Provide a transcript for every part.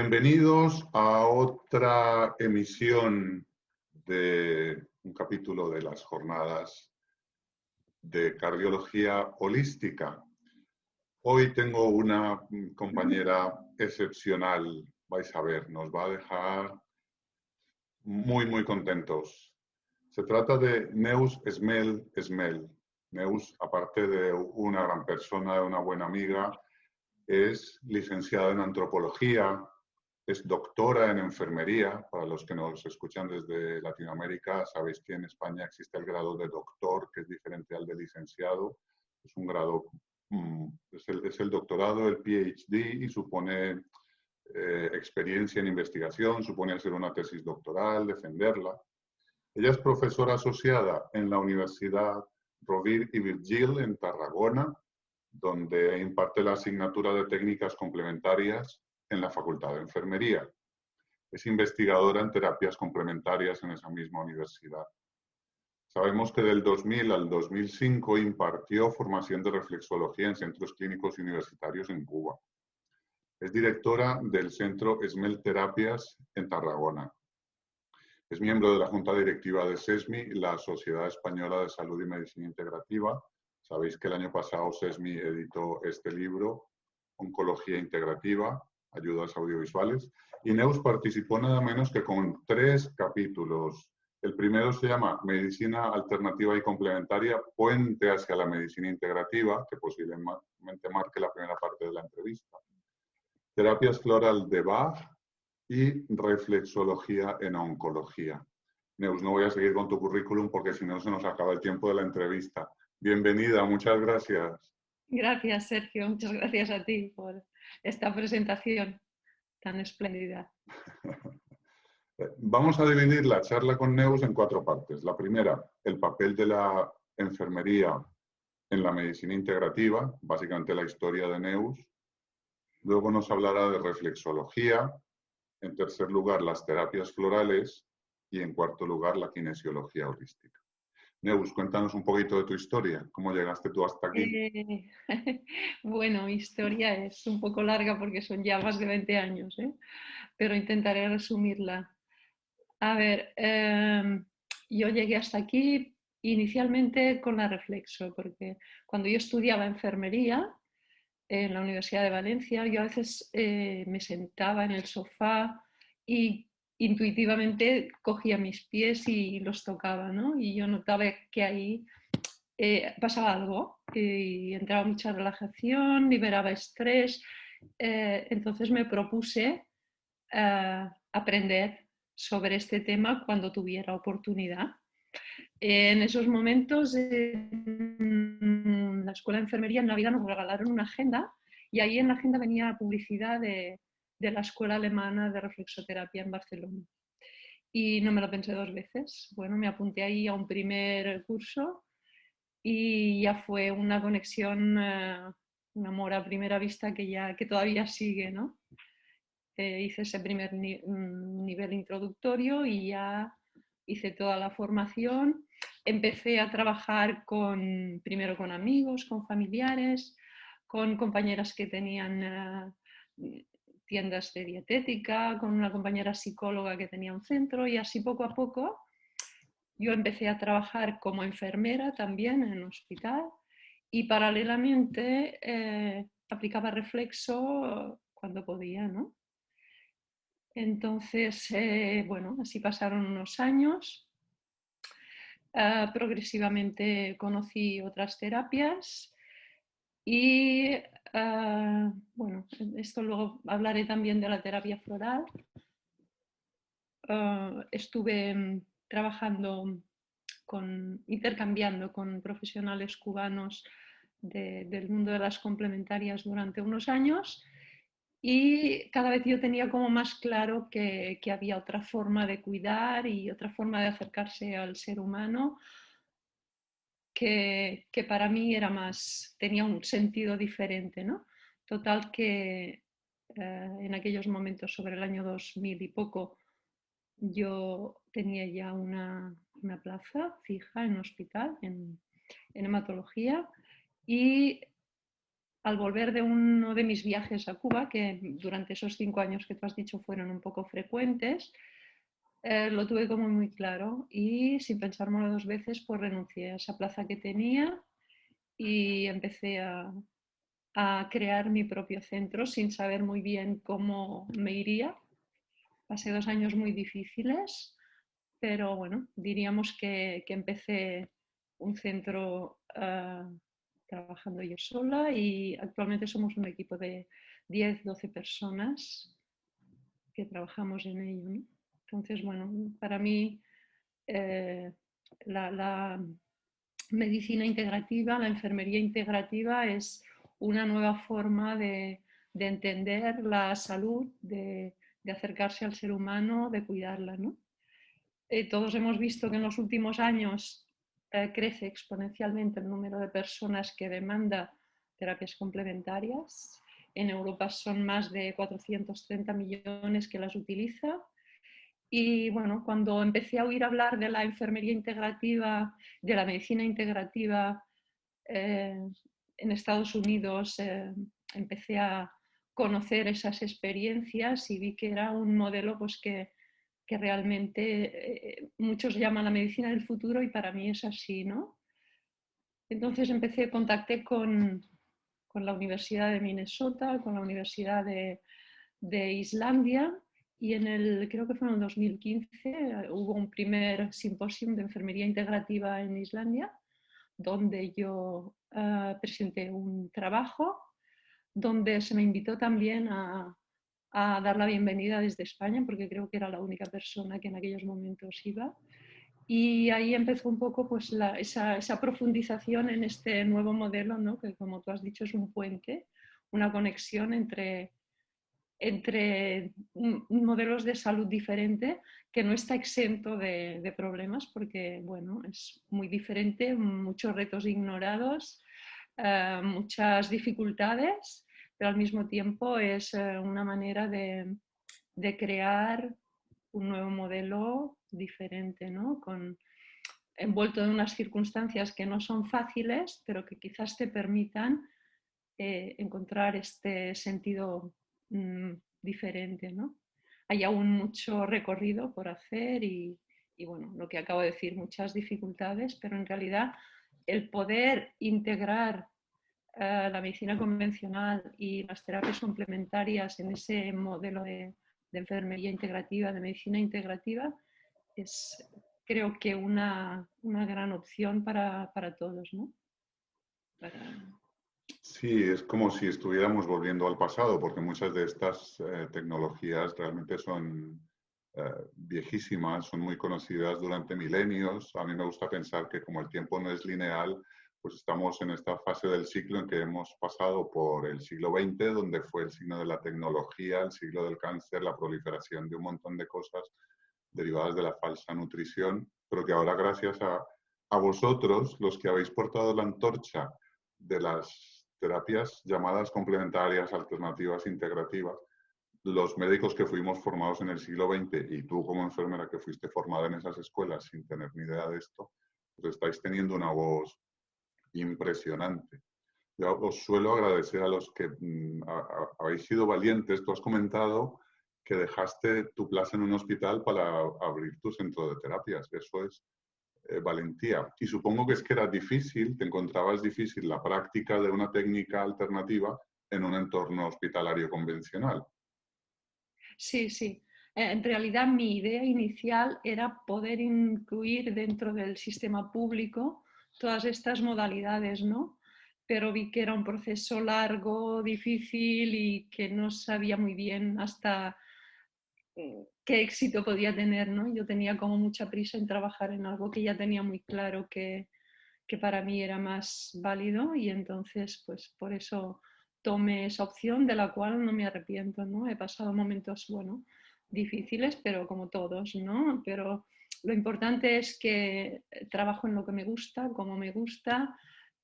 Bienvenidos a otra emisión de un capítulo de las jornadas de cardiología holística. Hoy tengo una compañera excepcional, vais a ver, nos va a dejar muy contentos. Se trata de Neus Esmel. Neus, aparte de una gran persona, una buena amiga, es licenciada en antropología, es doctora en enfermería. Para los que nos escuchan desde Latinoamérica, sabéis que en España existe el grado de doctor, que es diferente al de licenciado. Es un grado, es el doctorado, el PhD, y supone experiencia en investigación, supone hacer una tesis doctoral, defenderla. Ella es profesora asociada en la Universidad Rovira i Virgili en Tarragona, donde imparte la asignatura de técnicas complementarias en la Facultad de Enfermería. Es investigadora en terapias complementarias en esa misma universidad. Sabemos que del 2000 al 2005 impartió formación de reflexología en centros clínicos y universitarios en Cuba. Es directora del Centro Esmel Terapias en Tarragona. Es miembro de la Junta Directiva de SESMI, la Sociedad Española de Salud y Medicina Integrativa. Sabéis que el año pasado SESMI editó este libro, Oncología Integrativa, Ayudas Audiovisuales, y Neus participó nada menos que con 3 capítulos. El primero se llama Medicina Alternativa y Complementaria, Puente hacia la Medicina Integrativa, que posiblemente marque la primera parte de la entrevista. Terapias floral de Bach y reflexología en oncología. Neus, no voy a seguir con tu currículum porque si no se nos acaba el tiempo de la entrevista. Bienvenida, muchas gracias. Gracias, Sergio. Muchas gracias a ti por esta presentación tan espléndida. Vamos a dividir la charla con Neus en 4 partes. La primera, el papel de la enfermería en la medicina integrativa, básicamente la historia de Neus. Luego nos hablará de reflexología. En tercer lugar, las terapias florales. Y en cuarto lugar, la kinesiología holística. Neus, cuéntanos un poquito de tu historia. ¿Cómo llegaste tú hasta aquí? Bueno, mi historia es un poco larga porque son ya más de 20 años, pero intentaré resumirla. A ver, yo llegué hasta aquí inicialmente con la reflexo, porque cuando yo estudiaba enfermería en la Universidad de Valencia, yo a veces me sentaba en el sofá y intuitivamente cogía mis pies y los tocaba, ¿no? Y yo notaba que ahí pasaba algo y entraba mucha relajación, liberaba estrés. Entonces me propuse aprender sobre este tema cuando tuviera oportunidad. En esos momentos, en la Escuela de Enfermería en Navidad nos regalaron una agenda y ahí en la agenda venía publicidad de la Escuela Alemana de Reflexoterapia en Barcelona. Y no me lo pensé 2 veces. Bueno, me apunté ahí a un primer curso y ya fue una conexión, un amor a primera vista que todavía sigue, ¿no? Hice ese primer nivel introductorio y ya hice toda la formación. Empecé a trabajar primero con amigos, con familiares, con compañeras que tenían tiendas de dietética, con una compañera psicóloga que tenía un centro y así poco a poco yo empecé a trabajar como enfermera también en un hospital y paralelamente aplicaba reflexo cuando podía, ¿no? Entonces, bueno, así pasaron unos años. Progresivamente conocí otras terapias y, bueno, esto luego hablaré también de la terapia floral. Estuve trabajando intercambiando con profesionales cubanos del mundo de las complementarias durante unos años y cada vez yo tenía como más claro que había otra forma de cuidar y otra forma de acercarse al ser humano que para mí tenía un sentido diferente, ¿no? Total que en aquellos momentos, sobre el año 2000 y poco, yo tenía ya una plaza fija en un hospital, en hematología, y al volver de uno de mis viajes a Cuba, que durante esos 5 años que tú has dicho fueron un poco frecuentes, lo tuve como muy claro y sin pensármelo 2 veces, pues renuncié a esa plaza que tenía y empecé a crear mi propio centro sin saber muy bien cómo me iría. Pasé 2 años muy difíciles, pero bueno, diríamos que empecé un centro trabajando yo sola y actualmente somos un equipo de 10, 12 personas que trabajamos en ello, ¿no? Entonces, bueno, para mí eh, la medicina integrativa, la enfermería integrativa es una nueva forma de entender la salud, de acercarse al ser humano, de cuidarla, ¿no? Todos hemos visto que en los últimos años crece exponencialmente el número de personas que demanda terapias complementarias. En Europa son más de 430 millones que las utiliza. Y bueno, cuando empecé a oír hablar de la enfermería integrativa, de la medicina integrativa eh, en Estados Unidos, empecé a conocer esas experiencias y vi que era un modelo pues, que realmente muchos llaman la medicina del futuro y para mí es así, ¿no? Entonces contacté con la Universidad de Minnesota, con la Universidad de Islandia y creo que fue en el 2015, hubo un primer simposio de enfermería integrativa en Islandia donde yo presenté un trabajo, donde se me invitó también a dar la bienvenida desde España, porque creo que era la única persona que en aquellos momentos iba. Y ahí empezó un poco pues, esa profundización en este nuevo modelo, ¿no? Que como tú has dicho es un puente, una conexión entre modelos de salud diferente que no está exento de problemas porque bueno, es muy diferente, muchos retos ignorados, muchas dificultades, pero al mismo tiempo es una manera de crear un nuevo modelo diferente, ¿no? Envuelto en unas circunstancias que no son fáciles, pero que quizás te permitan encontrar este sentido diferente, ¿no? Hay aún mucho recorrido por hacer y, bueno, lo que acabo de decir, muchas dificultades, pero en realidad el poder integrar la medicina convencional y las terapias complementarias en ese modelo de enfermería integrativa, de medicina integrativa, es creo que una gran opción para todos, ¿no? Para... Sí, es como si estuviéramos volviendo al pasado, porque muchas de estas tecnologías realmente son viejísimas, son muy conocidas durante milenios. A mí me gusta pensar que como el tiempo no es lineal, pues estamos en esta fase del ciclo en que hemos pasado por el siglo XX, donde fue el signo de la tecnología, el siglo del cáncer, la proliferación de un montón de cosas derivadas de la falsa nutrición, pero que ahora gracias a vosotros, los que habéis portado la antorcha de las terapias llamadas complementarias, alternativas, integrativas, los médicos que fuimos formados en el siglo XX y tú como enfermera que fuiste formada en esas escuelas sin tener ni idea de esto, pues estáis teniendo una voz impresionante. Yo os suelo agradecer a los que habéis sido valientes. Tú has comentado que dejaste tu plaza en un hospital para abrir tu centro de terapias. Eso es valentía. Y supongo que es que era difícil, te encontrabas difícil la práctica de una técnica alternativa en un entorno hospitalario convencional. Sí, sí. En realidad mi idea inicial era poder incluir dentro del sistema público todas estas modalidades, ¿no? Pero vi que era un proceso largo, difícil y que no sabía muy bien hasta qué éxito podía tener, ¿no? Yo tenía como mucha prisa en trabajar en algo que ya tenía muy claro que para mí era más válido y entonces pues por eso tomé esa opción de la cual no me arrepiento, ¿no? He pasado momentos, bueno, difíciles, pero como todos, ¿no? Pero lo importante es que trabajo en lo que me gusta, como me gusta,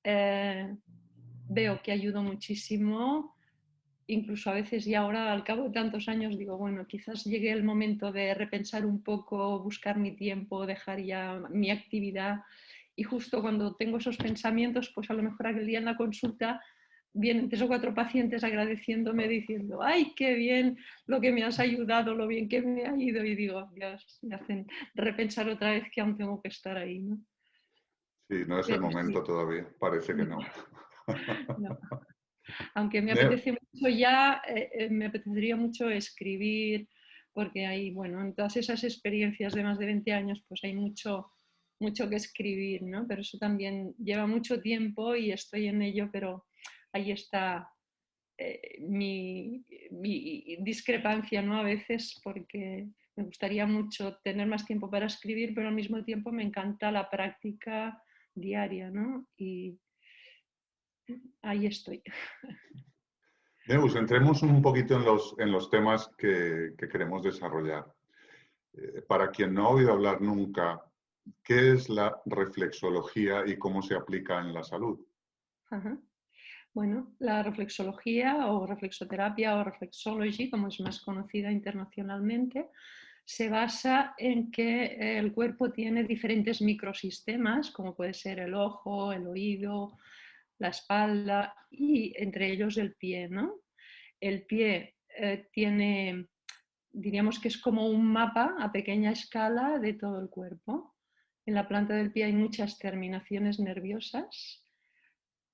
veo que ayudo muchísimo, incluso a veces y ahora al cabo de tantos años digo, bueno, quizás llegue el momento de repensar un poco, buscar mi tiempo, dejar ya mi actividad y justo cuando tengo esos pensamientos, pues a lo mejor aquel día en la consulta vienen 3 o 4 pacientes agradeciéndome diciendo, ¡ay, qué bien lo que me has ayudado, lo bien que me ha ido! Y digo, Dios, me hacen repensar otra vez que aún tengo que estar ahí, ¿no? Sí, no es el Pero momento sí, todavía, parece que no. no. Aunque me Ne- apetece mucho ya, me apetecería mucho escribir, porque hay, bueno, en todas esas experiencias de más de 20 años, pues hay mucho, mucho que escribir, ¿no? Pero eso también lleva mucho tiempo y estoy en ello, pero ahí está mi discrepancia, ¿no? A veces, porque me gustaría mucho tener más tiempo para escribir, pero al mismo tiempo me encanta la práctica diaria, ¿no? Y ahí estoy. Neus, entremos un poquito en los temas que queremos desarrollar. Para quien no ha oído hablar nunca, ¿qué es la reflexología y cómo se aplica en la salud? Ajá. Bueno, la reflexología o reflexoterapia o reflexology, como es más conocida internacionalmente, se basa en que el cuerpo tiene diferentes microsistemas, como puede ser el ojo, el oído, la espalda y entre ellos el pie, ¿no? El pie tiene, diríamos que es como un mapa a pequeña escala de todo el cuerpo. En la planta del pie hay muchas terminaciones nerviosas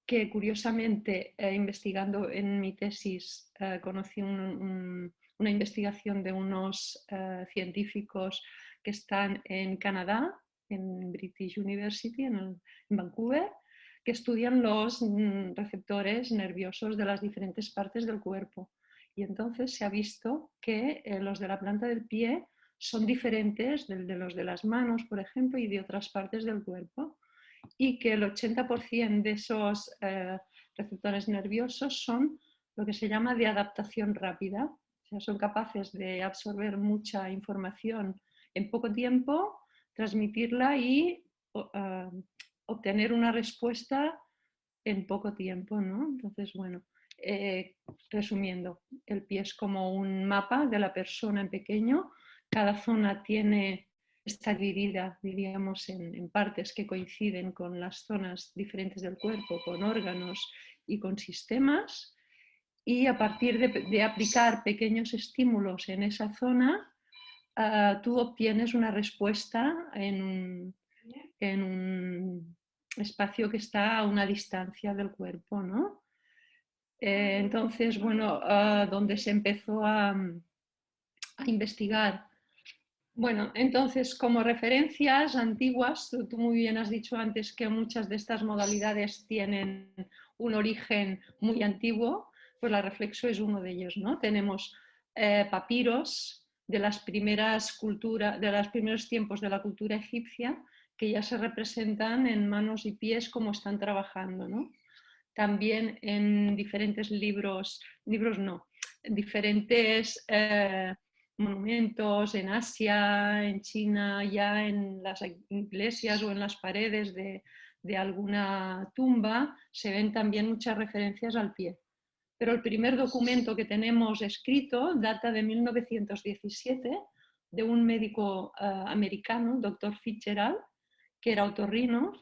que curiosamente, investigando en mi tesis, conocí una investigación de unos científicos que están en Canadá, en British University, en Vancouver, que estudian los receptores nerviosos de las diferentes partes del cuerpo. Y entonces se ha visto que los de la planta del pie son diferentes de los de las manos, por ejemplo, y de otras partes del cuerpo, y que el 80% de esos receptores nerviosos son lo que se llama de adaptación rápida. O sea, son capaces de absorber mucha información en poco tiempo, transmitirla y obtener una respuesta en poco tiempo, ¿no? Entonces, bueno, resumiendo, el pie es como un mapa de la persona en pequeño. Cada zona está dividida, diríamos, en partes que coinciden con las zonas diferentes del cuerpo, con órganos y con sistemas. Y a partir de aplicar pequeños estímulos en esa zona, tú obtienes una respuesta en un espacio que está a una distancia del cuerpo, ¿no? Entonces, bueno, donde se empezó a investigar. Bueno, entonces, como referencias antiguas, tú muy bien has dicho antes que muchas de estas modalidades tienen un origen muy antiguo, pues la reflexo es uno de ellos, ¿no? Tenemos papiros de las primeras culturas, de los primeros tiempos de la cultura egipcia, que ya se representan en manos y pies como están trabajando, ¿no? También en diferentes libros no, en diferentes monumentos en Asia, en China, ya en las iglesias o en las paredes de alguna tumba, se ven también muchas referencias al pie. Pero el primer documento que tenemos escrito data de 1917 de un médico americano, Dr. Fitzgerald, que era otorrino.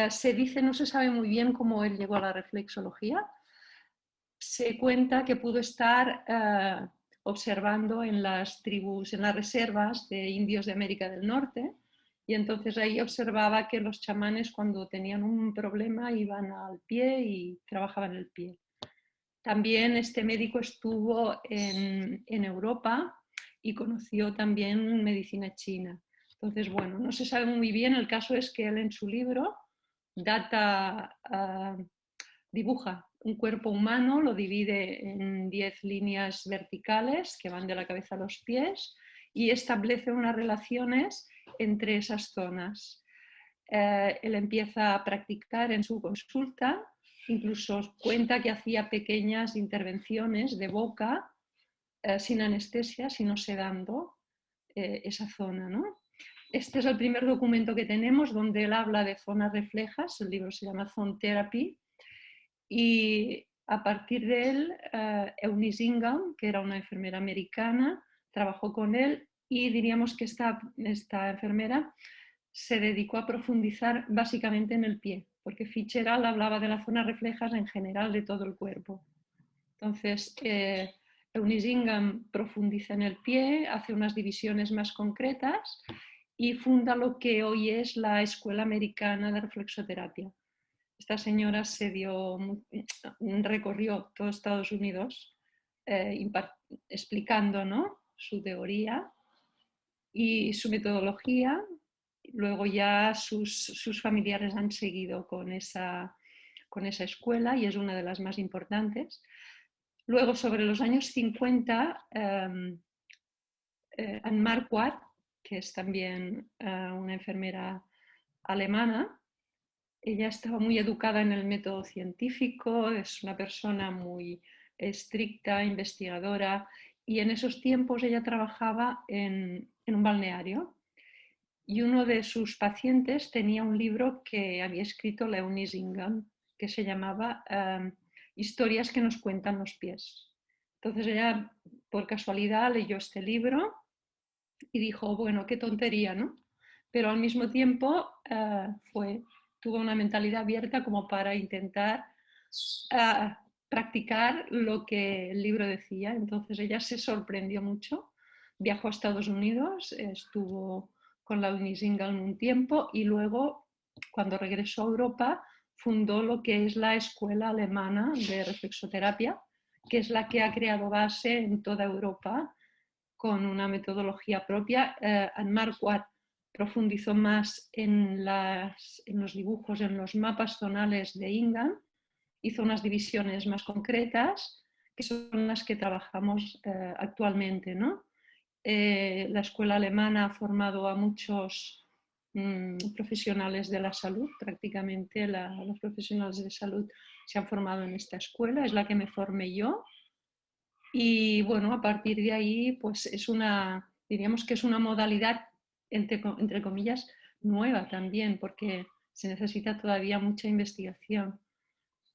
Se dice, no se sabe muy bien cómo él llegó a la reflexología. Se cuenta que pudo estar observando en las tribus, en las reservas de indios de América del Norte, y entonces ahí observaba que los chamanes cuando tenían un problema iban al pie y trabajaban el pie. También este médico estuvo en Europa y conoció también medicina china. Entonces, bueno, no se sabe muy bien, el caso es que él en su libro dibuja un cuerpo humano, lo divide en 10 líneas verticales que van de la cabeza a los pies y establece unas relaciones entre esas zonas. Él empieza a practicar en su consulta, incluso cuenta que hacía pequeñas intervenciones de boca sin anestesia, sino sedando esa zona, ¿no? Este es el primer documento que tenemos donde él habla de zonas reflejas, el libro se llama Zone Therapy, y a partir de él, Eunice Ingham, que era una enfermera americana, trabajó con él y diríamos que esta enfermera se dedicó a profundizar básicamente en el pie, porque Fitzgerald hablaba de las zonas reflejas en general de todo el cuerpo. Entonces, Eunice Ingham profundiza en el pie, hace unas divisiones más concretas y funda lo que hoy es la Escuela Americana de Reflexoterapia. Esta señora recorrió todo Estados Unidos explicando, ¿no?, su teoría y su metodología. Luego ya sus familiares han seguido con esa escuela y es una de las más importantes. Luego, sobre los años 50, Anne Marquardt, que es también una enfermera alemana, ella estaba muy educada en el método científico, es una persona muy estricta, investigadora, y en esos tiempos ella trabajaba en un balneario y uno de sus pacientes tenía un libro que había escrito Eunice Ingham que se llamaba Historias que nos cuentan los pies. Entonces ella, por casualidad, leyó este libro y dijo, bueno, qué tontería, ¿no? Pero al mismo tiempo tuvo una mentalidad abierta como para intentar practicar lo que el libro decía. Entonces ella se sorprendió mucho, viajó a Estados Unidos, estuvo con la Eunice Ingham un tiempo y luego, cuando regresó a Europa, fundó lo que es la Escuela Alemana de Reflexoterapia, que es la que ha creado base en toda Europa con una metodología propia. Anne Marquardt profundizó más en los dibujos, en los mapas zonales de Ingham, hizo unas divisiones más concretas, que son las que trabajamos actualmente, ¿no? La escuela alemana ha formado a muchos profesionales de la salud, prácticamente los profesionales de salud se han formado en esta escuela, es la que me formé yo. Y bueno, a partir de ahí, pues diríamos que es una modalidad, entre comillas, nueva también, porque se necesita todavía mucha investigación.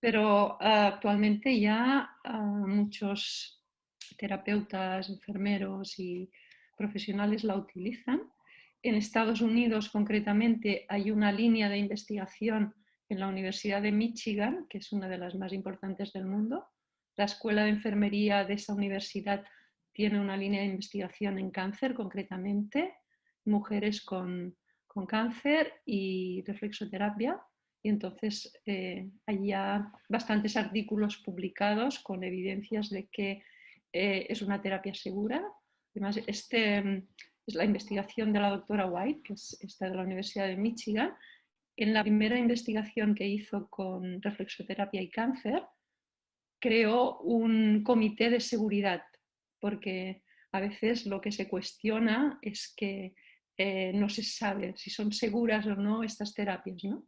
Pero actualmente ya muchos terapeutas, enfermeros y profesionales la utilizan. En Estados Unidos, concretamente, hay una línea de investigación en la Universidad de Michigan, que es una de las más importantes del mundo. La Escuela de Enfermería de esa universidad tiene una línea de investigación en cáncer, concretamente, mujeres con cáncer y reflexoterapia. Y entonces hay ya bastantes artículos publicados con evidencias de que es una terapia segura. Además, es la investigación de la doctora White, que es esta de la Universidad de Michigan. En la primera investigación que hizo con reflexoterapia y cáncer, creó un comité de seguridad, porque a veces lo que se cuestiona es que no se sabe si son seguras o no estas terapias, ¿no?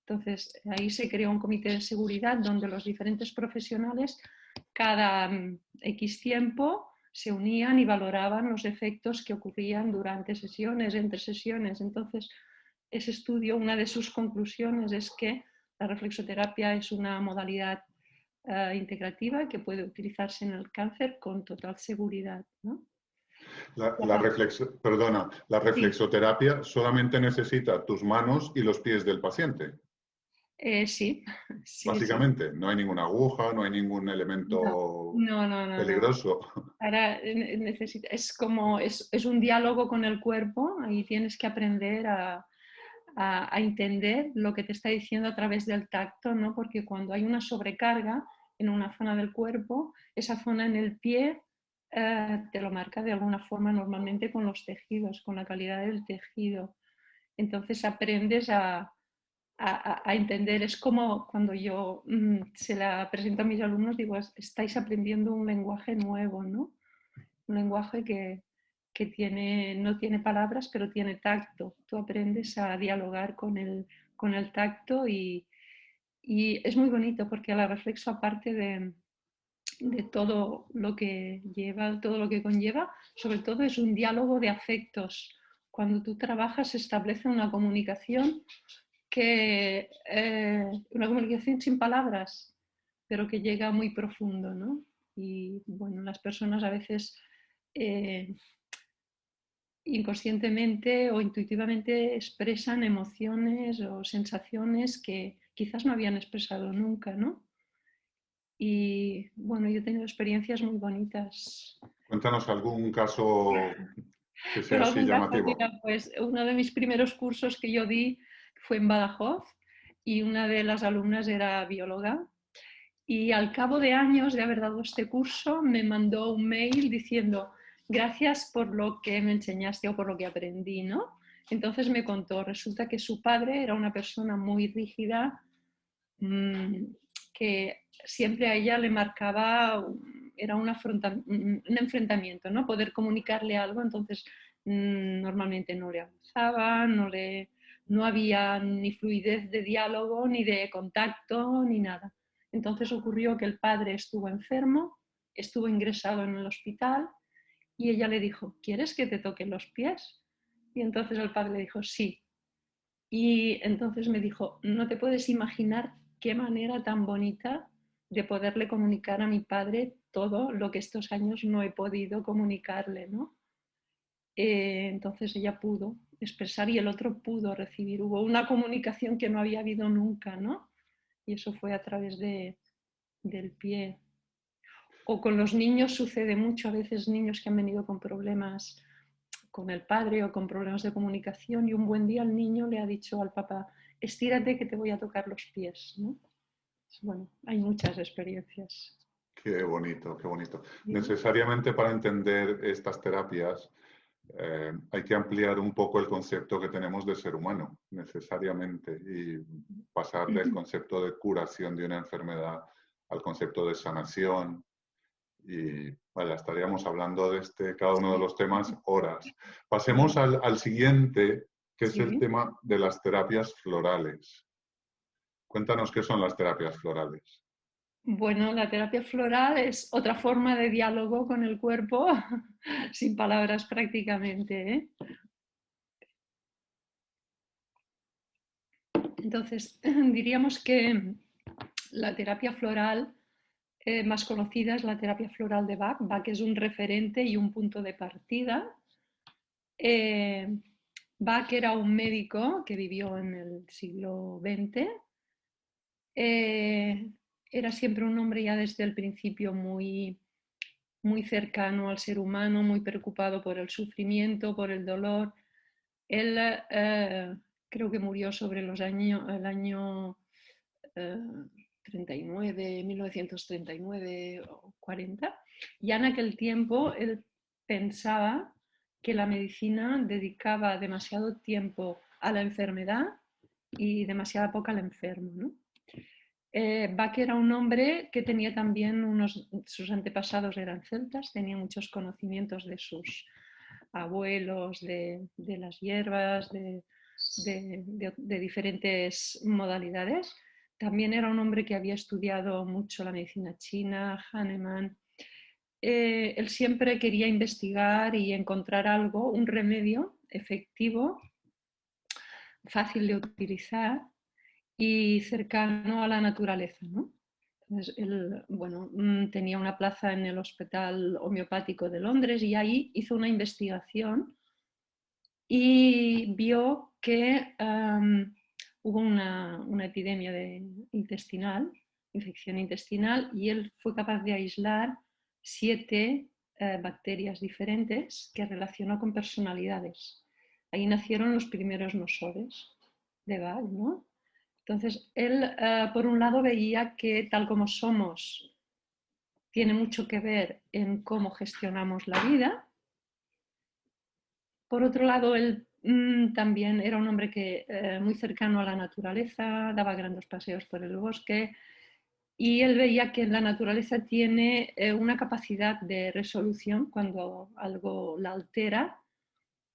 Entonces, ahí se creó un comité de seguridad donde los diferentes profesionales, cada X tiempo, se unían y valoraban los efectos que ocurrían durante sesiones, entre sesiones. Entonces, ese estudio, una de sus conclusiones es que la reflexoterapia es una modalidad integrativa que puede utilizarse en el cáncer con total seguridad, ¿no? La reflexoterapia solamente necesita tus manos y los pies del paciente. Sí, sí, Básicamente, sí. No hay ninguna aguja, no hay ningún elemento peligroso. Ahora es como, es un diálogo con el cuerpo, ahí tienes que aprender a entender lo que te está diciendo a través del tacto, ¿no? Porque cuando hay una sobrecarga en una zona del cuerpo, esa zona en el pie te lo marca de alguna forma, normalmente con los tejidos, con la calidad del tejido. Entonces aprendes a entender. Es como cuando yo se la presento a mis alumnos, digo, estáis aprendiendo un lenguaje nuevo, ¿no? Un lenguaje que no tiene palabras, pero tiene tacto. Tú aprendes a dialogar con el tacto y es muy bonito porque la reflexo, aparte de todo lo que lleva, todo lo que conlleva, sobre todo es un diálogo de afectos. Cuando tú trabajas se establece una comunicación una comunicación sin palabras, pero que llega muy profundo, ¿no? Y bueno, las personas a veces inconscientemente o intuitivamente expresan emociones o sensaciones que quizás no habían expresado nunca, ¿no? Y bueno, yo he tenido experiencias muy bonitas. Cuéntanos algún caso que sea Pero así algún caso, llamativo. mira, pues uno de mis primeros cursos que yo di fue en Badajoz y una de las alumnas era bióloga. Y al cabo de años de haber dado este curso, me mandó un mail diciendo, gracias por lo que me enseñaste o por lo que aprendí, ¿no? Entonces me contó, resulta que su padre era una persona muy rígida, que siempre a ella le marcaba, era un enfrentamiento, ¿no? Poder comunicarle algo, entonces normalmente no le avanzaba, no había ni fluidez de diálogo, ni de contacto, ni nada. Entonces ocurrió que el padre estuvo enfermo, estuvo ingresado en el hospital y ella le dijo, ¿quieres que te toquen los pies? Y entonces el padre le dijo, sí. Y entonces me dijo, no te puedes imaginar qué manera tan bonita de poderle comunicar a mi padre todo lo que estos años no he podido comunicarle, ¿no? Entonces ella pudo expresar y el otro pudo recibir. Hubo una comunicación que no había habido nunca, ¿no? Y eso fue a través del pie. O con los niños sucede mucho, a veces niños que han venido con problemas con el padre o con problemas de comunicación y un buen día el niño le ha dicho al papá, estírate que te voy a tocar los pies, ¿no? Bueno, hay muchas experiencias. Qué bonito, qué bonito. ¿Sí? Necesariamente para entender estas terapias hay que ampliar un poco el concepto que tenemos de ser humano, necesariamente, y pasar del concepto de curación de una enfermedad al concepto de sanación. Y vaya, estaríamos hablando de cada uno de Sí, los temas horas. Pasemos sí, al siguiente, que es el sí. tema de las terapias florales. Cuéntanos qué son las terapias florales. Bueno, la terapia floral es otra forma de diálogo con el cuerpo, sin palabras prácticamente, ¿eh? Entonces, diríamos que la terapia floral más conocida es la terapia floral de Bach. Bach es un referente y un punto de partida. Eh, Bach era un médico que vivió en el siglo XX. Eh, Era siempre un hombre ya desde el principio muy cercano al ser humano, muy preocupado por el sufrimiento, por el dolor. Él creo que murió sobre el año 39, 1939 o 40. Ya en aquel tiempo él pensaba que la medicina dedicaba demasiado tiempo a la enfermedad y demasiada poca al enfermo, ¿no? Bach era un hombre que tenía también sus antepasados eran celtas, tenía muchos conocimientos de sus abuelos, de las hierbas, de diferentes modalidades. También era un hombre que había estudiado mucho la medicina china, Hahnemann. Él siempre quería investigar y encontrar algo, un remedio efectivo, fácil de utilizar y cercano a la naturaleza, ¿no? Entonces, él, bueno, tenía una plaza en el Hospital Homeopático de Londres y ahí hizo una investigación y vio que hubo una epidemia intestinal, infección intestinal, y él fue capaz de aislar 7 bacterias diferentes que relacionó con personalidades. Ahí nacieron los primeros nosores de Bach, ¿no? Entonces, él, por un lado, veía que tal como somos, tiene mucho que ver en cómo gestionamos la vida. Por otro lado, él también era un hombre que, muy cercano a la naturaleza, daba grandes paseos por el bosque y él veía que la naturaleza tiene una capacidad de resolución cuando algo la altera,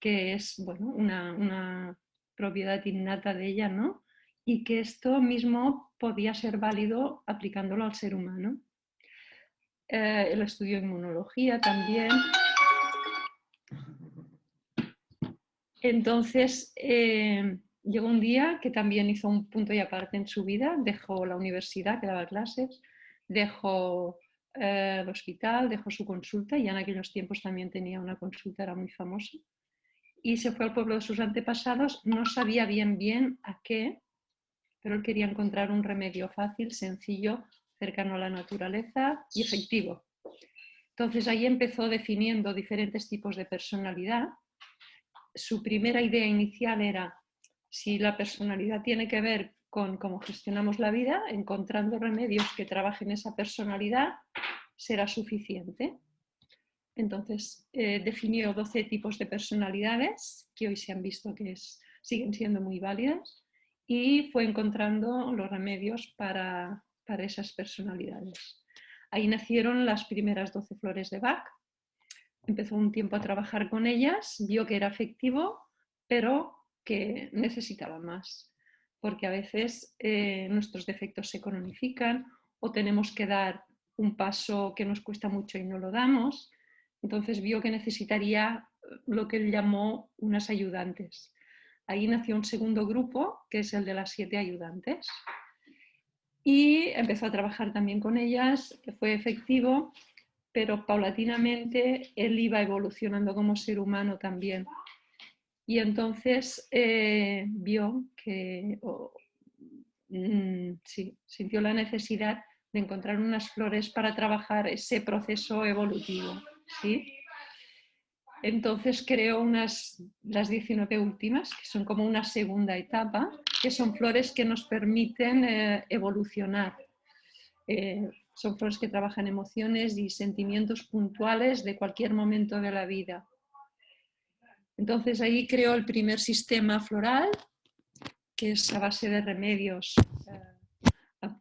que es bueno, una propiedad innata de ella, ¿no? Y que esto mismo podía ser válido aplicándolo al ser humano. Él estudió inmunología también. Entonces, llegó un día que también hizo un punto y aparte en su vida, dejó la universidad que daba clases, dejó el hospital, dejó su consulta, y en aquellos tiempos también tenía una consulta, era muy famosa, y se fue al pueblo de sus antepasados. No sabía bien a qué, pero él quería encontrar un remedio fácil, sencillo, cercano a la naturaleza y efectivo. Entonces ahí empezó definiendo diferentes tipos de personalidad. Su primera idea inicial era, si la personalidad tiene que ver con cómo gestionamos la vida, encontrando remedios que trabajen esa personalidad, será suficiente. Entonces definió 12 tipos de personalidades que hoy se han visto que siguen siendo muy válidas, y fue encontrando los remedios para esas personalidades. Ahí nacieron las primeras 12 flores de Bach. Empezó un tiempo a trabajar con ellas, vio que era efectivo, pero que necesitaba más, porque a veces nuestros defectos se cronifican o tenemos que dar un paso que nos cuesta mucho y no lo damos. Entonces vio que necesitaría lo que él llamó unas ayudantes. Ahí nació un segundo grupo, que es el de las 7 ayudantes. Y empezó a trabajar también con ellas, fue efectivo, pero paulatinamente él iba evolucionando como ser humano también. Y entonces vio que sí, sintió la necesidad de encontrar unas flores para trabajar ese proceso evolutivo, ¿sí? Entonces creó las 19 últimas, que son como una segunda etapa, que son flores que nos permiten evolucionar. Son flores que trabajan emociones y sentimientos puntuales de cualquier momento de la vida. Entonces ahí creó el primer sistema floral, que es a base de remedios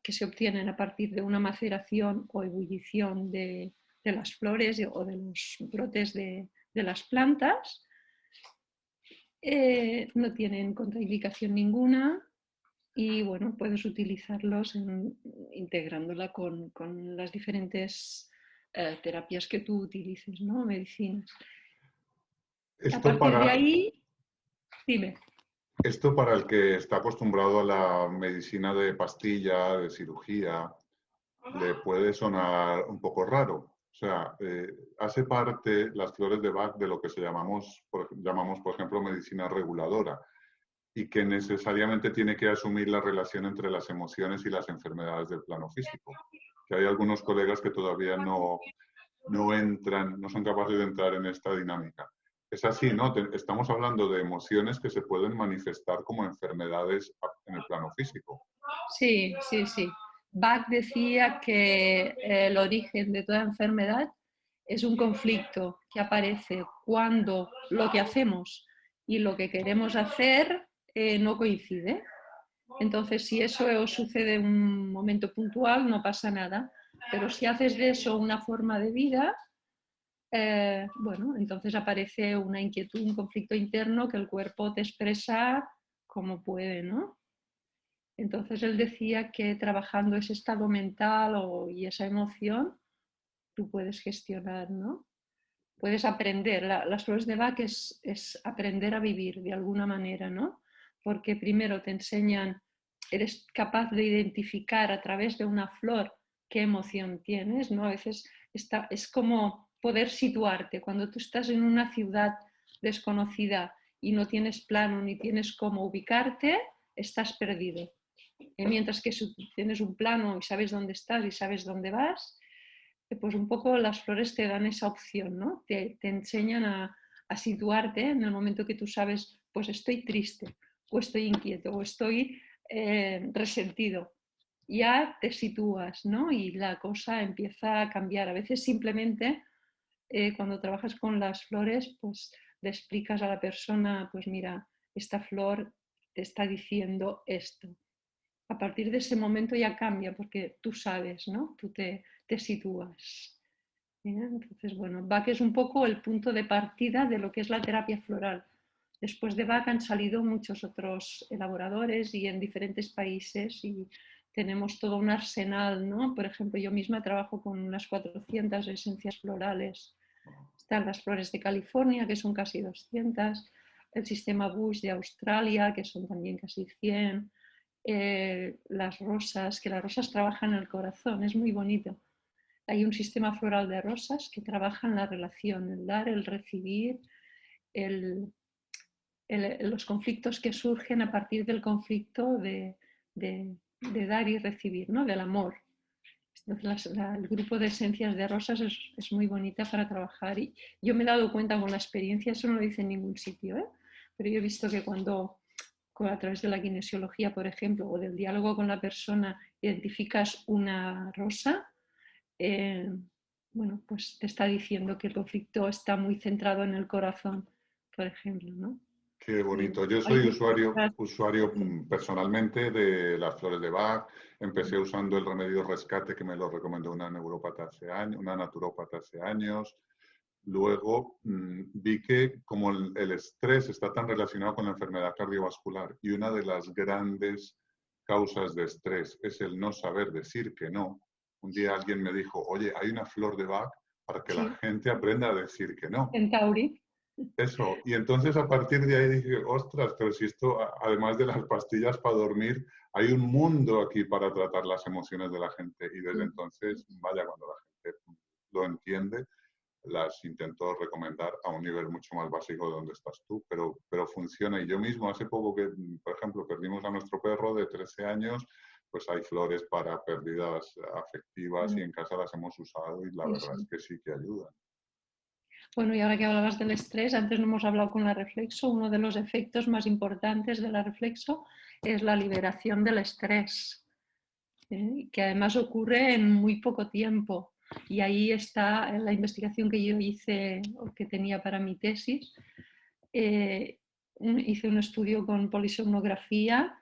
que se obtienen a partir de una maceración o ebullición de las flores o de los brotes de las plantas. No tienen contraindicación ninguna y bueno, puedes utilizarlos integrándola con las diferentes terapias que tú utilices, ¿no? Medicinas. A partir de ahí, dime. Esto para el que está acostumbrado a la medicina de pastilla, de cirugía, le puede sonar un poco raro. O sea, hace parte las flores de Bach de lo que llamamos, por ejemplo, medicina reguladora, y que necesariamente tiene que asumir la relación entre las emociones y las enfermedades del plano físico. Que hay algunos colegas que todavía no son capaces de entrar en esta dinámica. Es así, ¿no? Estamos hablando de emociones que se pueden manifestar como enfermedades en el plano físico. Sí. Bach decía que el origen de toda enfermedad es un conflicto que aparece cuando lo que hacemos y lo que queremos hacer no coincide. Entonces, si eso sucede en un momento puntual, no pasa nada. Pero si haces de eso una forma de vida, bueno, entonces aparece una inquietud, un conflicto interno que el cuerpo te expresa como puede, ¿no? Entonces él decía que trabajando ese estado mental y esa emoción, tú puedes gestionar, ¿no? Puedes aprender. Las flores de Bach es aprender a vivir de alguna manera, ¿no? Porque primero te enseñan, eres capaz de identificar a través de una flor qué emoción tienes, ¿no? A veces es como poder situarte. Cuando tú estás en una ciudad desconocida y no tienes plano ni tienes cómo ubicarte, estás perdido. Mientras que si tienes un plano y sabes dónde estás y sabes dónde vas, pues un poco las flores te dan esa opción, ¿no? Te enseñan a situarte en el momento que tú sabes, pues estoy triste, o estoy inquieto, o estoy resentido. Ya te sitúas, ¿no? Y la cosa empieza a cambiar. A veces simplemente cuando trabajas con las flores, pues le explicas a la persona, pues mira, esta flor te está diciendo esto. A partir de ese momento ya cambia porque tú sabes, ¿no? Tú te sitúas. Entonces, bueno, Bach es un poco el punto de partida de lo que es la terapia floral. Después de Bach han salido muchos otros elaboradores y en diferentes países y tenemos todo un arsenal, ¿no? Por ejemplo, yo misma trabajo con unas 400 esencias florales. Están las flores de California, que son casi 200, el sistema Bush de Australia, que son también casi 100, las rosas, que las rosas trabajan el corazón, es muy bonito. Hay un sistema floral de rosas que trabaja en la relación, el dar, el recibir, el los conflictos que surgen a partir del conflicto de dar y recibir, ¿no? Del amor. Entonces, el grupo de esencias de rosas es muy bonita para trabajar y yo me he dado cuenta con la experiencia, eso no lo dice en ningún sitio, ¿eh? Pero yo he visto que cuando a través de la kinesiología, por ejemplo, o del diálogo con la persona, identificas una rosa, bueno, pues te está diciendo que el conflicto está muy centrado en el corazón, por ejemplo, ¿no? Qué Y bonito. Yo hay soy muchas. usuario personalmente de las flores de Bach. Empecé usando el remedio rescate que me lo recomendó una neurópata hace años, una naturópata hace años. Luego vi que como el estrés está tan relacionado con la enfermedad cardiovascular y una de las grandes causas de estrés es el no saber decir que no. Un día alguien me dijo, oye, hay una flor de Bach para que la Sí, gente aprenda a decir que no. Centauri. Eso, y entonces a partir de ahí dije, ostras, pero si esto, además de las pastillas para dormir, hay un mundo aquí para tratar las emociones de la gente. Y desde entonces, vaya, cuando la gente lo entiende, las intento recomendar a un nivel mucho más básico de donde estás tú, pero funciona. Y yo mismo, hace poco que, por ejemplo, perdimos a nuestro perro de 13 años, pues hay flores para pérdidas afectivas y en casa las hemos usado y la Sí, verdad es sí. que sí que ayudan. Bueno, y ahora que hablabas del estrés, antes no hemos hablado con la reflexo, uno de los efectos más importantes de la reflexo es la liberación del estrés, que además ocurre en muy poco tiempo. Y ahí está la investigación que yo hice, o que tenía para mi tesis. Hice un estudio con polisomnografía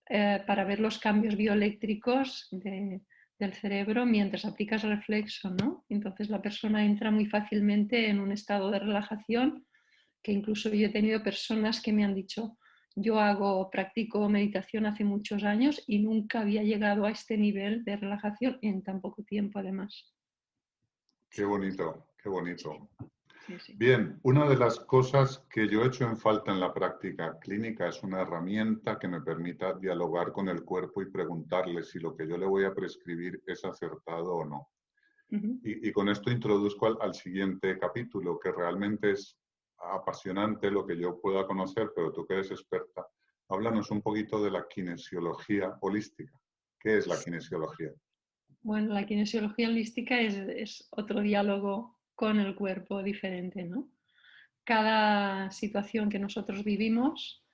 para ver los cambios bioeléctricos del cerebro mientras aplicas reflexo, ¿no? Entonces la persona entra muy fácilmente en un estado de relajación, que incluso yo he tenido personas que me han dicho, yo practico meditación hace muchos años y nunca había llegado a este nivel de relajación en tan poco tiempo, además. Qué bonito, qué bonito. Sí, sí. Bien, una de las cosas que yo he hecho en falta en la práctica clínica es una herramienta que me permita dialogar con el cuerpo y preguntarle si lo que yo le voy a prescribir es acertado o no. Uh-huh. Y con esto introduzco al siguiente capítulo, que realmente es apasionante lo que yo pueda conocer, pero tú que eres experta, háblanos un poquito de la kinesiología holística. ¿Qué es la kinesiología? Bueno, la kinesiología holística es otro diálogo con el cuerpo diferente, ¿no? Cada situación que nosotros vivimos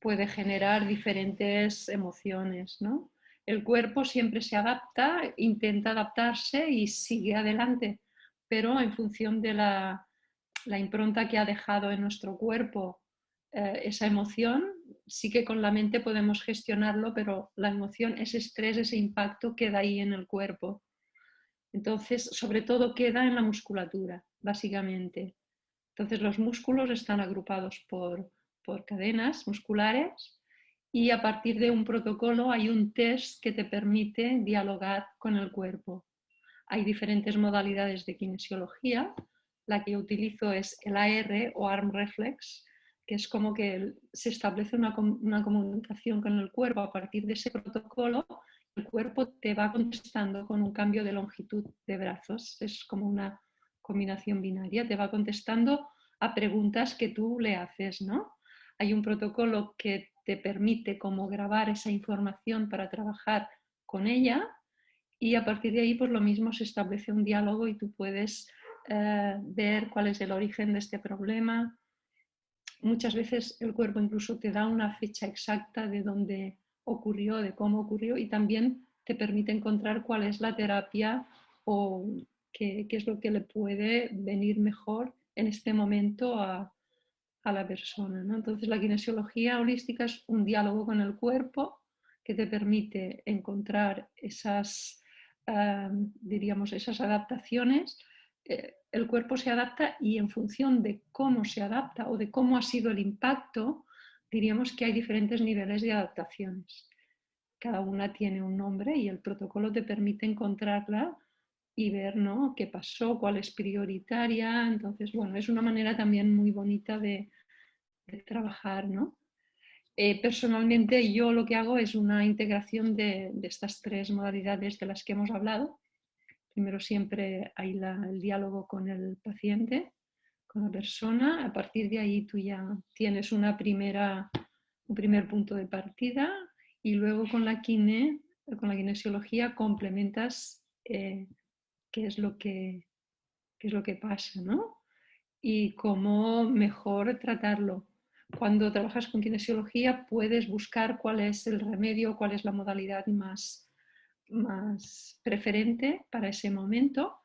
puede generar diferentes emociones, ¿no? El cuerpo siempre se adapta, intenta adaptarse y sigue adelante, pero en función de la impronta que ha dejado en nuestro cuerpo esa emoción, sí que con la mente podemos gestionarlo, pero la emoción, ese estrés, ese impacto queda ahí en el cuerpo. Entonces, sobre todo queda en la musculatura, básicamente. Entonces, los músculos están agrupados por cadenas musculares y a partir de un protocolo hay un test que te permite dialogar con el cuerpo. Hay diferentes modalidades de kinesiología. La que yo utilizo es el AR o Arm Reflex, que es como que se establece una comunicación con el cuerpo a partir de ese protocolo. El cuerpo te va contestando con un cambio de longitud de brazos. Es como una combinación binaria. Te va contestando a preguntas que tú le haces, ¿no? Hay un protocolo que te permite como grabar esa información para trabajar con ella y a partir de ahí, pues lo mismo, se establece un diálogo y tú puedes ver cuál es el origen de este problema. Muchas veces el cuerpo incluso te da una fecha exacta de dónde ocurrió, de cómo ocurrió y también te permite encontrar cuál es la terapia o qué es lo que le puede venir mejor en este momento a la persona, ¿no? Entonces la kinesiología holística es un diálogo con el cuerpo que te permite encontrar diríamos, esas adaptaciones. El cuerpo se adapta y en función de cómo se adapta o de cómo ha sido el impacto, diríamos que hay diferentes niveles de adaptaciones. Cada una tiene un nombre y el protocolo te permite encontrarla y ver, ¿no?, qué pasó, cuál es prioritaria. Entonces, bueno, es una manera también muy bonita de trabajar, ¿no? Personalmente yo lo que hago es una integración de estas tres modalidades de las que hemos hablado. Primero siempre hay el diálogo con el paciente, con la persona. A partir de ahí tú ya tienes un primer punto de partida y luego con la kinesiología complementas qué es lo que pasa, ¿no? Y cómo mejor tratarlo. Cuando trabajas con kinesiología puedes buscar cuál es el remedio, cuál es la modalidad más preferente para ese momento.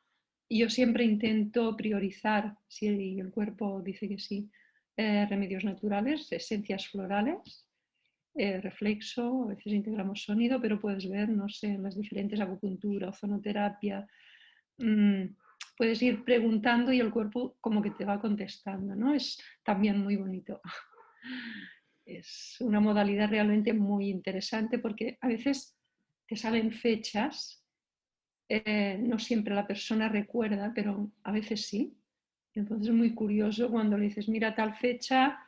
Y yo siempre intento priorizar, si el cuerpo dice que sí, remedios naturales, esencias florales, reflexo, a veces integramos sonido, pero puedes ver, no sé, en las diferentes acupuntura, ozonoterapia, puedes ir preguntando y el cuerpo como que te va contestando, ¿no? Es también muy bonito. Es una modalidad realmente muy interesante porque a veces te salen fechas, no siempre la persona recuerda, pero a veces sí. Entonces es muy curioso cuando le dices, mira, tal fecha,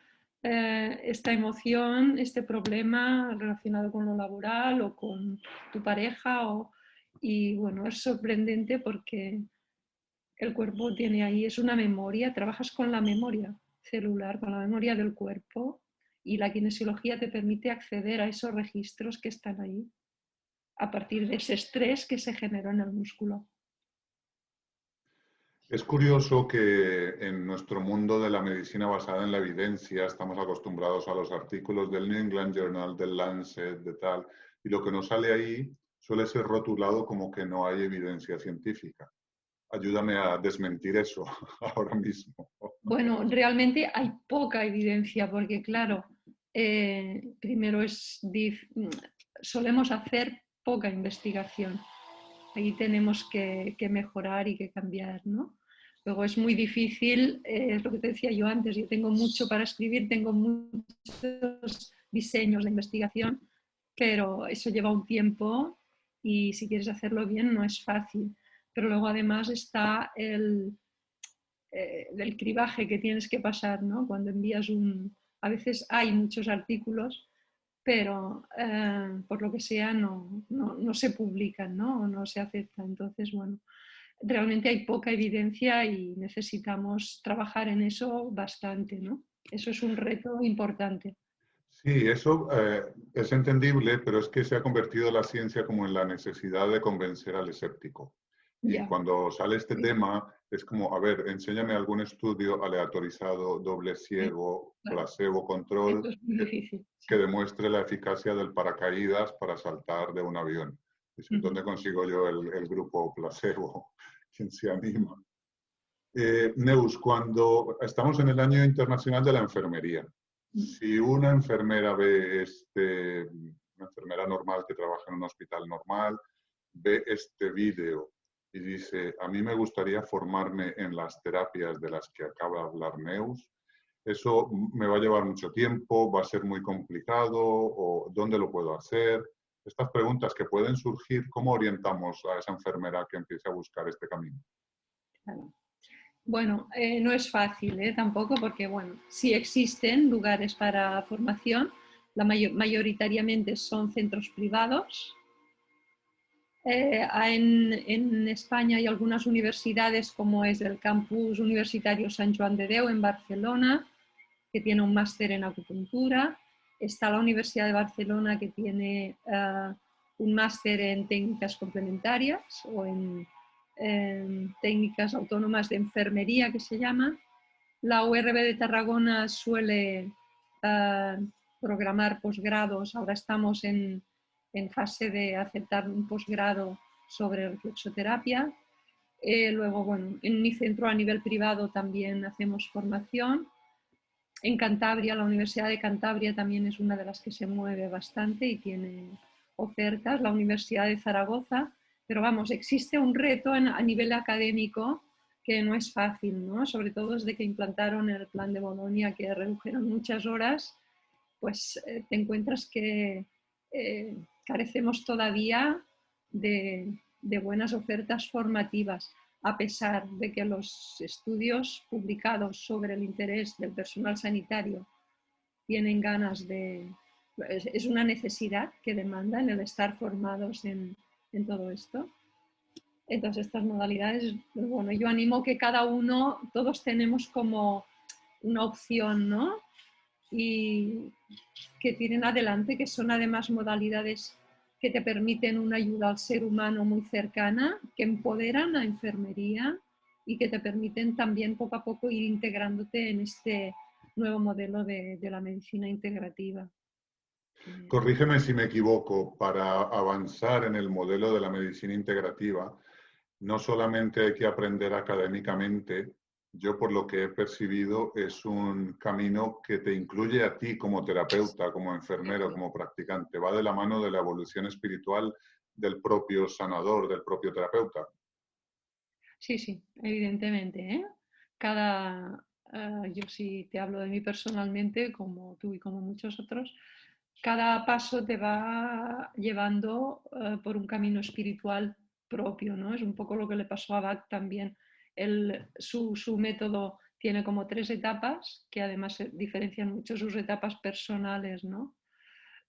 esta emoción, este problema relacionado con lo laboral o con tu pareja. Y bueno, es sorprendente porque el cuerpo tiene ahí, es una memoria, trabajas con la memoria celular, con la memoria del cuerpo y la kinesiología te permite acceder a esos registros que están ahí a partir de ese estrés que se generó en el músculo. Es curioso que en nuestro mundo de la medicina basada en la evidencia estamos acostumbrados a los artículos del New England Journal, del Lancet, de tal, y lo que nos sale ahí suele ser rotulado como que no hay evidencia científica. Ayúdame a desmentir eso ahora mismo. Bueno, realmente hay poca evidencia porque, claro, primero solemos hacer poca investigación. Ahí tenemos que mejorar y que cambiar, ¿no? Luego es muy difícil, es lo que te decía yo antes, yo tengo mucho para escribir, tengo muchos diseños de investigación, pero eso lleva un tiempo y si quieres hacerlo bien no es fácil. Pero luego además está del cribaje que tienes que pasar, ¿no? Cuando envías a veces hay muchos artículos, pero por lo que sea no se publican, ¿no? O no se aceptan. Entonces, bueno, realmente hay poca evidencia y necesitamos trabajar en eso bastante, ¿no? Eso es un reto importante. Sí, eso es entendible, pero es que se ha convertido la ciencia como en la necesidad de convencer al escéptico. Y Ya. cuando sale este tema, es como, a ver, enséñame algún estudio aleatorizado, doble Sí, ciego, claro. placebo Esto control, es muy difícil. que Sí. demuestre la eficacia del paracaídas para saltar de un avión. ¿Dónde consigo yo el grupo placebo? ¿Quién se anima? Neus, cuando estamos en el Año Internacional de la Enfermería, si una enfermera ve una enfermera normal que trabaja en un hospital normal, ve este vídeo y dice, a mí me gustaría formarme en las terapias de las que acaba de hablar Neus, eso me va a llevar mucho tiempo, va a ser muy complicado, o ¿dónde lo puedo hacer? Estas preguntas que pueden surgir, ¿cómo orientamos a esa enfermera que empiece a buscar este camino? Claro. Bueno, no es fácil tampoco porque, bueno, sí existen lugares para formación, mayoritariamente son centros privados. En España hay algunas universidades como es el Campus Universitario Sant Joan de Déu en Barcelona, que tiene un máster en acupuntura. Está la Universidad de Barcelona que tiene un máster en técnicas complementarias o en técnicas autónomas de enfermería que se llama. La URB de Tarragona suele programar posgrados. Ahora estamos en fase de aceptar un posgrado sobre reflexoterapia. Luego, bueno, en mi centro a nivel privado también hacemos formación. En Cantabria, la Universidad de Cantabria también es una de las que se mueve bastante y tiene ofertas, la Universidad de Zaragoza, pero vamos, existe un reto a nivel académico que no es fácil, ¿no? Sobre todo desde que implantaron el plan de Bolonia, que redujeron muchas horas, pues te encuentras que carecemos todavía de buenas ofertas formativas, a pesar de que los estudios publicados sobre el interés del personal sanitario tienen ganas de... Es una necesidad que demandan el estar formados en todo esto. Entonces, estas modalidades, bueno, yo animo que cada uno, todos tenemos como una opción, ¿no? Y que tienen adelante, que son además modalidades que te permiten una ayuda al ser humano muy cercana, que empoderan a enfermería y que te permiten también poco a poco ir integrándote en este nuevo modelo de la medicina integrativa. Corrígeme si me equivoco, para avanzar en el modelo de la medicina integrativa, no solamente hay que aprender académicamente, yo por lo que he percibido es un camino que te incluye a ti como terapeuta, como enfermero, como practicante, va de la mano de la evolución espiritual del propio sanador, del propio terapeuta. Sí, sí, evidentemente, ¿eh? Yo sí te hablo de mí personalmente, como tú y como muchos otros, cada paso te va llevando por un camino espiritual propio, ¿no? Es un poco lo que le pasó a Bach también. Su método tiene como 3 etapas, que además se diferencian mucho sus etapas personales, ¿no?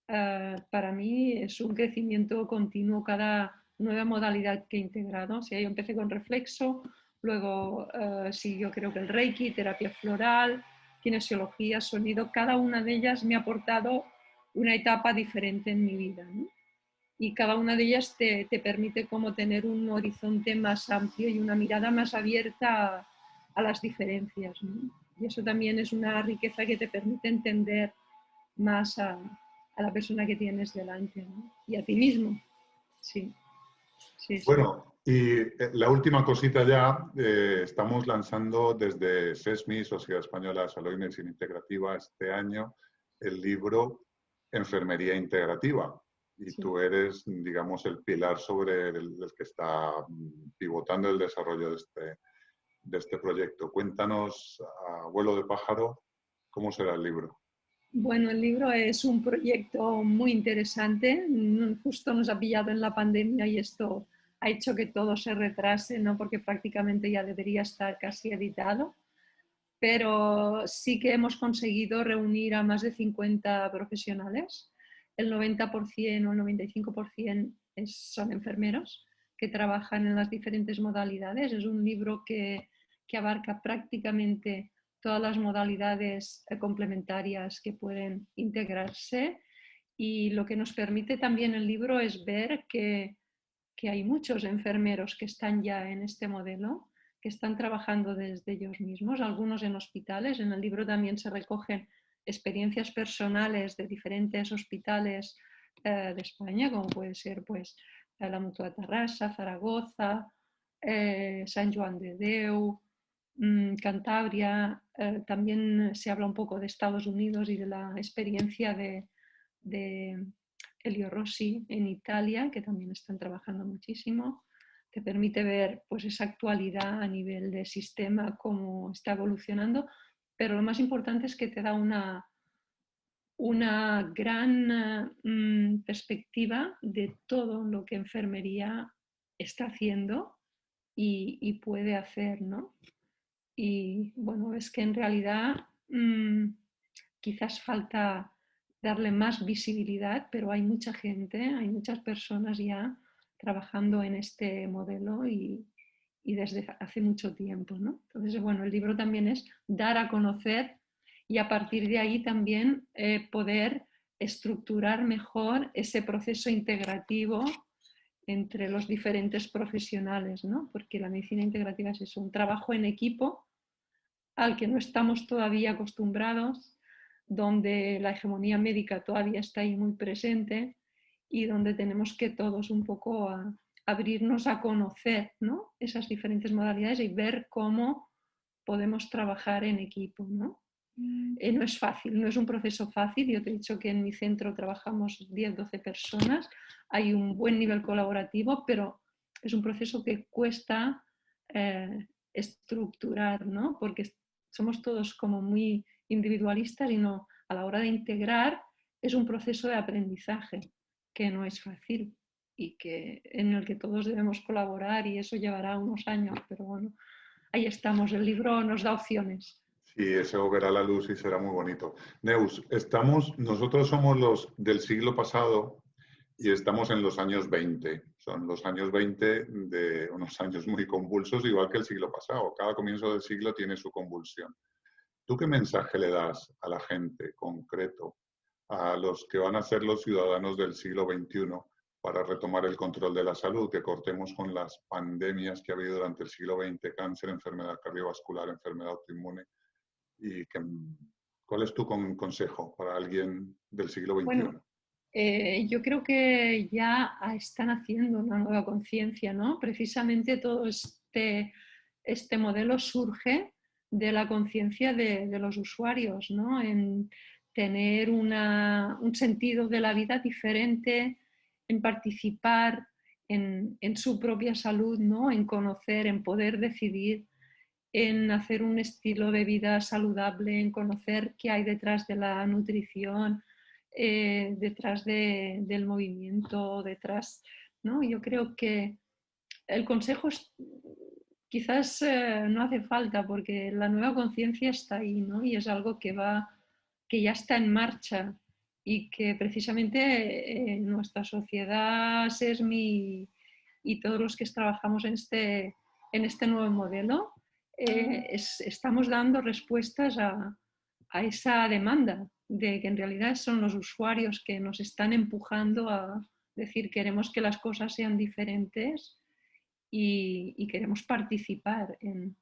Para mí es un crecimiento continuo cada nueva modalidad que he integrado. O sea, yo empecé con reflexo, luego siguió creo que el Reiki, terapia floral, kinesiología, sonido. Cada una de ellas me ha aportado una etapa diferente en mi vida, ¿no? Y cada una de ellas te permite como tener un horizonte más amplio y una mirada más abierta a las diferencias, ¿no? Y eso también es una riqueza que te permite entender más a la persona que tienes delante, ¿no? Y a ti mismo. Sí, sí, sí. Bueno, y la última cosita ya, estamos lanzando desde SESMI, Sociedad Española de Salud y Medicina Integrativa, este año el libro Enfermería Integrativa. Y Sí. tú eres, digamos, el pilar sobre el que está pivotando el desarrollo de este proyecto. Cuéntanos, a vuelo de pájaro, cómo será el libro. Bueno, el libro es un proyecto muy interesante. Justo nos ha pillado en la pandemia y esto ha hecho que todo se retrase, ¿no? Porque prácticamente ya debería estar casi editado. Pero sí que hemos conseguido reunir a más de 50 profesionales. El 90% o el 95% son enfermeros que trabajan en las diferentes modalidades. Es un libro que abarca prácticamente todas las modalidades complementarias que pueden integrarse, y lo que nos permite también el libro es ver que hay muchos enfermeros que están ya en este modelo, que están trabajando desde ellos mismos, algunos en hospitales. En el libro también se recogen experiencias personales de diferentes hospitales de España, como puede ser pues, la Mutua de Tarrasa, Zaragoza, San Joan de Déu, Cantabria. También se habla un poco de Estados Unidos y de la experiencia de Elio Rossi en Italia, que también están trabajando muchísimo. Te permite ver pues, esa actualidad a nivel de sistema, cómo está evolucionando, pero lo más importante es que te da una gran perspectiva de todo lo que enfermería está haciendo y puede hacer, ¿no? Y bueno, es que en realidad quizás falta darle más visibilidad, pero hay mucha gente, hay muchas personas ya trabajando en este modelo y desde hace mucho tiempo, ¿no? Entonces, bueno, el libro también es dar a conocer y a partir de ahí también poder estructurar mejor ese proceso integrativo entre los diferentes profesionales, ¿no? Porque la medicina integrativa es eso, un trabajo en equipo al que no estamos todavía acostumbrados, donde la hegemonía médica todavía está ahí muy presente y donde tenemos que todos un poco abrirnos a conocer, ¿no? Esas diferentes modalidades y ver cómo podemos trabajar en equipo, ¿no? No es fácil, no es un proceso fácil. Yo te he dicho que en mi centro trabajamos 10-12 personas, hay un buen nivel colaborativo, pero es un proceso que cuesta estructurar, ¿no? Porque somos todos como muy individualistas y no, a la hora de integrar es un proceso de aprendizaje que no es fácil y en el que todos debemos colaborar, y eso llevará unos años, pero bueno, ahí estamos, el libro nos da opciones. Sí, eso verá la luz y será muy bonito. Neus, nosotros somos los del siglo pasado y estamos en los años 20. Son los años 20 de unos años muy convulsos, igual que el siglo pasado. Cada comienzo del siglo tiene su convulsión. ¿Tú qué mensaje le das a la gente concreto, a los que van a ser los ciudadanos del siglo XXI, para retomar el control de la salud, que cortemos con las pandemias que ha habido durante el siglo XX, cáncer, enfermedad cardiovascular, enfermedad autoinmune? Y que, ¿cuál es tu consejo para alguien del siglo Bueno, XXI? yo creo que ya están haciendo una nueva conciencia, ¿no? Precisamente todo este modelo surge de la conciencia de los usuarios, ¿no? En tener un sentido de la vida diferente, en participar en su propia salud, ¿no? En conocer, en poder decidir, en hacer un estilo de vida saludable, en conocer qué hay detrás de la nutrición, detrás del movimiento, detrás, ¿no? Yo creo que el consejo quizás no hace falta porque la nueva conciencia está ahí, ¿no? Y es algo que ya está en marcha y que precisamente nuestra sociedad, SESMI y todos los que trabajamos en este nuevo modelo, estamos dando respuestas a esa demanda de que en realidad son los usuarios que nos están empujando a decir queremos que las cosas sean diferentes y queremos participar en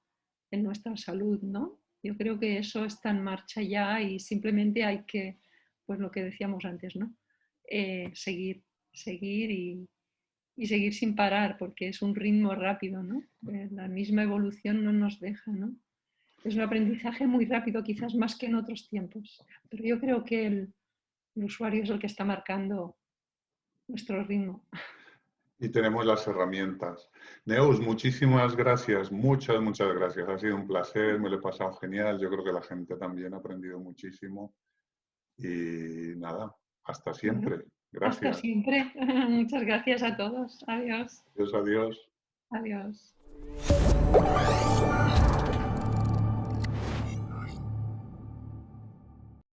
nuestra salud, ¿no? Yo creo que eso está en marcha ya y simplemente hay que, pues lo que decíamos antes, ¿no? Seguir y seguir sin parar, porque es un ritmo rápido, ¿no? La misma evolución no nos deja, ¿no? Es un aprendizaje muy rápido, quizás más que en otros tiempos, pero yo creo que el usuario es el que está marcando nuestro ritmo. Y tenemos las herramientas. Neus, muchísimas gracias, muchas gracias. Ha sido un placer, me lo he pasado genial. Yo creo que la gente también ha aprendido muchísimo. Y nada, hasta Bueno, siempre. hasta Gracias. siempre. Muchas gracias a todos. Adiós. Adiós, adiós. Adiós.